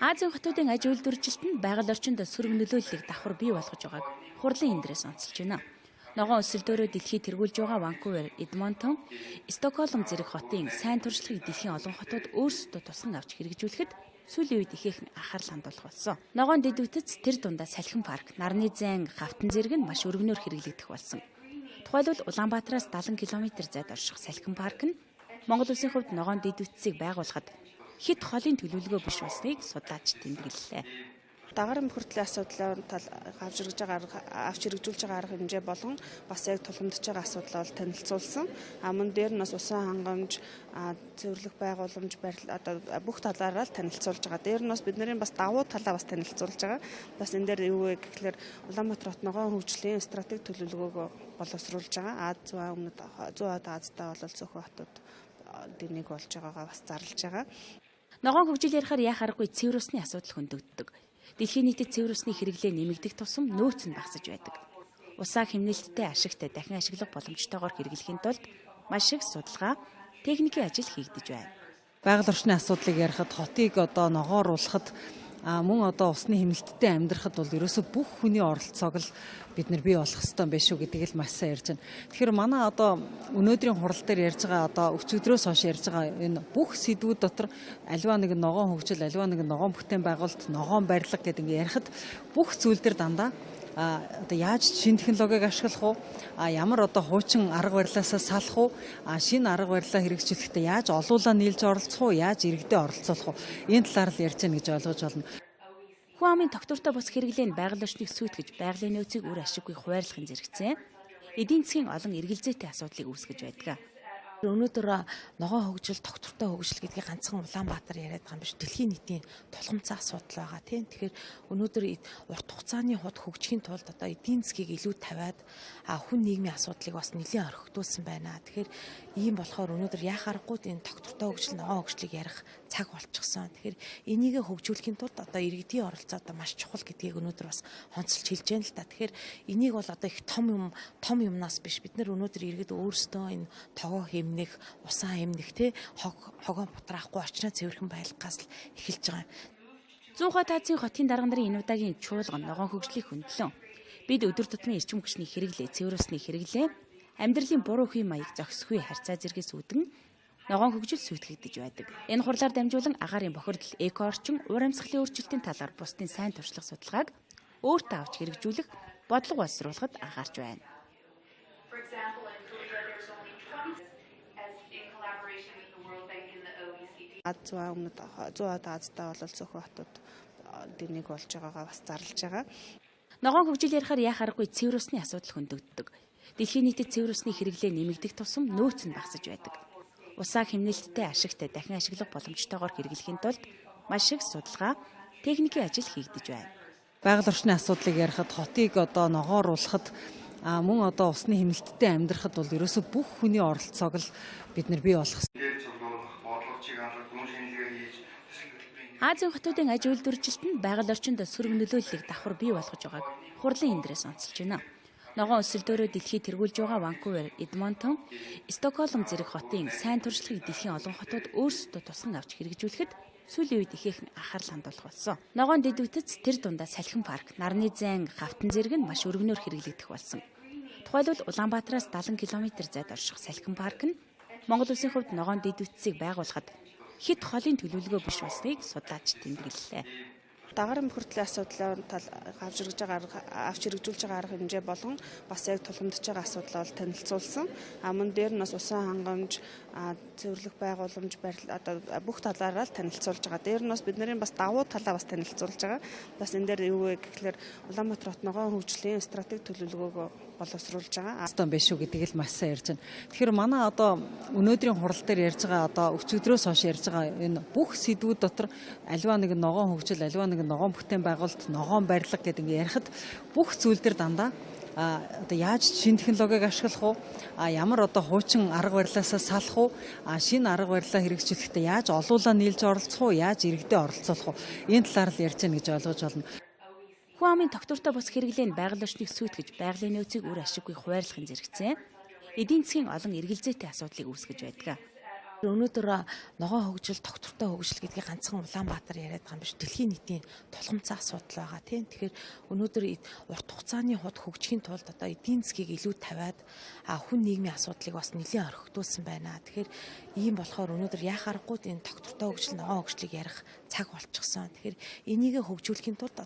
Азийн хотуудын аж үйлдвэржилтэнд байгаль орчинд сөрөг нөлөөллийг давхар бий болгож байгааг хурлын эндрээс онцолж байна. Ногоон өсөлтөөрөө дэлхийд тэргүүлж байгаа Ванкувер, Эдмонтон, Стокгольм зэрэг хотын сайн туршлагыг дэлхийн олон хотууд өөрсдөө тусган авч хэрэгжүүлэхэд сүүлийн үед ихээхэн анхаарал хандуулах болсон. Ногоон дэд үтэц тэр дундаа салхин парк, нарны зайн, гавтан зэрэг нь маш өргөнөөр хэрэглэгдэх болсон. Тухайлбал Улаанбаатараас 70 км зайд орших салхин парк нь Монгол улсын хувьд ногоон дэд үтцийг байгуулахад хэд холын төлөвлөгөө биш болсныг судлаач тэмдэглэлээ. Дагарын бүртгэлийн асуудлаар авч хэрэгжүүлж байгаа арга хэмжээ болон бас яг тулгамдж байгаа асуудал бол танилцуулсан. Мөн дээр нь бас усан хангамж, цэвэрлэх байгууламж, одоо бүх талаараа л танилцуулж байгаа. Дээр нь бас бидний бас давуу талаа бас танилцуулж байгаа. Бас энэ дээр юу вэ гэхээр Улаанбаатар хот ногоон хөгжлийн стратеги төлөвлөгөөгөө боловсруулж байгаа. Зүүн Азтай бол цөөхөн хотууд нэг болж байгаагаа бас зарлж байгаа. Ногоон хөгжил ярихаар яах аргагүй цэвэр усны асуудал хөндөгддөг. Дэлхийн нийтэд цэвэр усны хэрэглээ нэмэгдэх тусам нөөц нь багасж байдаг. Усаа хэмнэлттэй ашигтай дахин ашиглах боломжтойгоор хэрэглэхийн тулд маш их судалгаа, техникийн ажил хийгдэж байна. Байгаль орчны асуудлыг ярихад хотыг одоо ногооруулахад мөн одоо усны хэмнэлттэй амьдрахад бол ерөөсөө бүх хүний оролцоог л бид нар бий болох ёстой байх шүү гэдгийг л маш сайн ярьж байна. Тэгэхээр манай одоо өнөөдрийн хурал дээр ярьж байгаа одоо өчигдрөөс хойш ярьж байгаа энэ бүх сэдвүүд дотор аливаа нэг ногоон хөгжил, аливаа нэг ногоон бүтээн байгуулалт, ногоон барилга гэдэг ингээ ярихад бүх зүйл дээр дандаа одоо яаж шинэ технологиг ашиглах уу, ямар одоо хуучин арга барилаасаа салах уу, шинэ арга барилаа хэрэгжүүлэхдээ яаж олуулаа нийлж оролцох уу, яаж иргэдээ оролцуулах уу, энэ талаар л ярьж байна гэж ойлгож байна. Хүн амын тогтвортой бос хэрэглээ нь байгаль орчныг сүйтгэж байгалийн нөөцийг үр ашиггүй хуваарлахын зэрэгцээ эдийн засгийн олон эргэлзээтэй асуудлыг үүсгэж байдаг. Өнөөдөр ногоон хөгжил, тогтвортой хөгжил гэдгийг ганцхан Улаанбаатар яриад байгаа юм биш. Дэлхийн нийтийн тулгымцсан асуудал байгаа тийм. Тэгэхээр өнөөдөр урт хугацааны хувьд хөгжихийн тулд одоо эдийн засгийг илүү тавиад хүн нийгмийн асуудлыг бас нэлээд орхигдуулсан байна. Тэгэхээр ийм болохоор өнөөдөр яах аргагүй энэ тогтвортой хөгжил, ногоон хөгжлийг ярих цаг болчихсон. Тэгэхээр энийг хөгжүүлэхийн тулд одоо иргэдийн оролцоо одоо маш чухал гэдгийг өнөөдөр бас онцолж хэлж байна л да. Тэгэхээр энийг бол одоо их том юмнаас биш. Бид нар өнөөдөр иргэд өөрсдөө энэ тогоо хэмнэх, усаа хэмнэх те хогоо бутраахгүй орчноо цэвэрхэн байлгахаас л эхэлж байгаа юм. 100 Азийн хотын дарга нарын энэ удаагийн чуулган ногоон хөгжлийг хөндлөн. Бид өдөр тутмын эрчим хүчний хэрэглээ, цэвэр усны хэрэглээ, амьдралын буруу үе маяг зохисгүй харьцаа зэргээс үүдэн ногоон хөгжил сүйтгэгдэж байдаг. Энэ хурлаар дамжуулан агаарын бохирдол, эко орчин, уур амьсгалын өөрчлөлтийн талаар бусдын сайн туршлага судалгааг өөртөө авч хэрэгжүүлэх бодлого боловсруулахад анхаарч байна. Зүүн Азтай бол цөөхөн хотууд нэг болж байгаагаа бас зарлж байгаа. Ногоон хөгжил ярихаар яах аргагүй цэвэр усны асуудал хөндөгддөг. Дэлхийн нийтэд цэвэр усны хэрэглээ нэмэгдэх тусам нөөц нь багасж байдаг. Усаа хэмнэлттэй ашигтай дахин ашиглах боломжтойгоор хэрэглэхийн тулд маш их судалгаа, техникийн ажил хийгдэж байна. Байгаль орчны асуудлыг ярихад хотыг одоо ногооруулахад мөн одоо усны хэмнэлттэй амьдрахад бол ерөөсөө бүх хүний оролцоог л бид нар бий болох ёстой. Азийн хотуудын аж үйлдвэржилтэнд байгаль орчинд сөрөг нөлөөллийг давхар бий болгож байгааг хурлын эндрээс онцолж байна. Ногоон өсөлтөөрөө дэлхийд тэргүүлж байгаа Ванкувер, Эдмонтон, Стокгольм зэрэг хотын сайн туршлагыг дэлхийн олон хотууд өөрсдөө тусган авч хэрэгжүүлэхэд сүүлийн үед ихээхэн анхаарал хандуулах болсон. Ногоон дэд үтэц тэр дундаа салхин парк, нарны зайн, гавтан зэрэг нь маш өргөнөөр хэрэглэгдэх болсон. Тухайлбал Улаанбаатараас 70 км зайд орших салхин парк нь Монгол улсын хувьд ногоон дэд үтцийг байгуулахад хэд холын төлөвлөгөө биш болсныг судлаач тэмдэглэлээ. Дагарын бүртгэлийн асуудлаар авч хэрэгжүүлж байгаа арга хэмжээ болон бас яг тулгамдж байгаа асуудал бол танилцуулсан. Мөн дээр нь бас усан хангамж, цэвэрлэх байгууламж, одоо бүх талаараа л танилцуулж байгаа. Дээр нь бас бидний бас давуу талаа бас танилцуулж байгаа. Бас энэ дээр юу вэ гэхээр Улаанбаатар хот ногоон хөгжлийн стратеги төлөвлөгөөгөө боловсруулж байгаа. Астан биш шүү гэдгийг л маш сайн ярьж байна. Тэгэхээр манай одоо өнөөдрийн хурал дээр ярьж байгаа одоо өчигдрөөс хойш ярьж байгаа энэ бүх сэдвүүд дотор аливаа нэг ногоон хөгжил, аливаа нэг ногоон бүтээн байгуулалт, ногоон барилга гэдэг ингээ ярихад бүх зүйл дээр дандаа одоо яаж шинэ технологиг ашиглах уу, ямар одоо хуучин арга барилаасаа салах уу, шинэ арга барилаа хэрэгжүүлэхдээ яаж олуулаа нийлж оролцох уу, яаж иргэдээ оролцуулах уу, энэ талаар л ярьж байна гэж ойлгож байна. Хүн амын тогтвортой бос хэрэглээ нь байгаль орчныг сүйтгэж байгалийн нөөцийг үр ашиггүй хуваарлахын зэрэгцээ эдийн засгийн олон эргэлзээтэй асуудлыг үүсгэж байдаг. Өнөөдөр ногоон хөгжил, доктортой хөгжил гэдгийг ганцхан Улаанбаатар яриад байгаа юм биш. Дэлхийн нийтийн тулгымцсан асуудал байгаа тийм. Тэгэхээр өнөөдөр урт хугацааны хот хөгжихийн тулд одоо эдийн засгийг илүү тавиад хүн нийгмийн асуудлыг бас нэлээд орхитуулсан байна. Тэгэхээр ийм болохоор өнөөдөр яах аргагүй энэ доктортой хөгжил, ногоон хөгжлийг ярих цаг болчихсон. Тэгэхээр энийг хөгжүүлэхийн тулд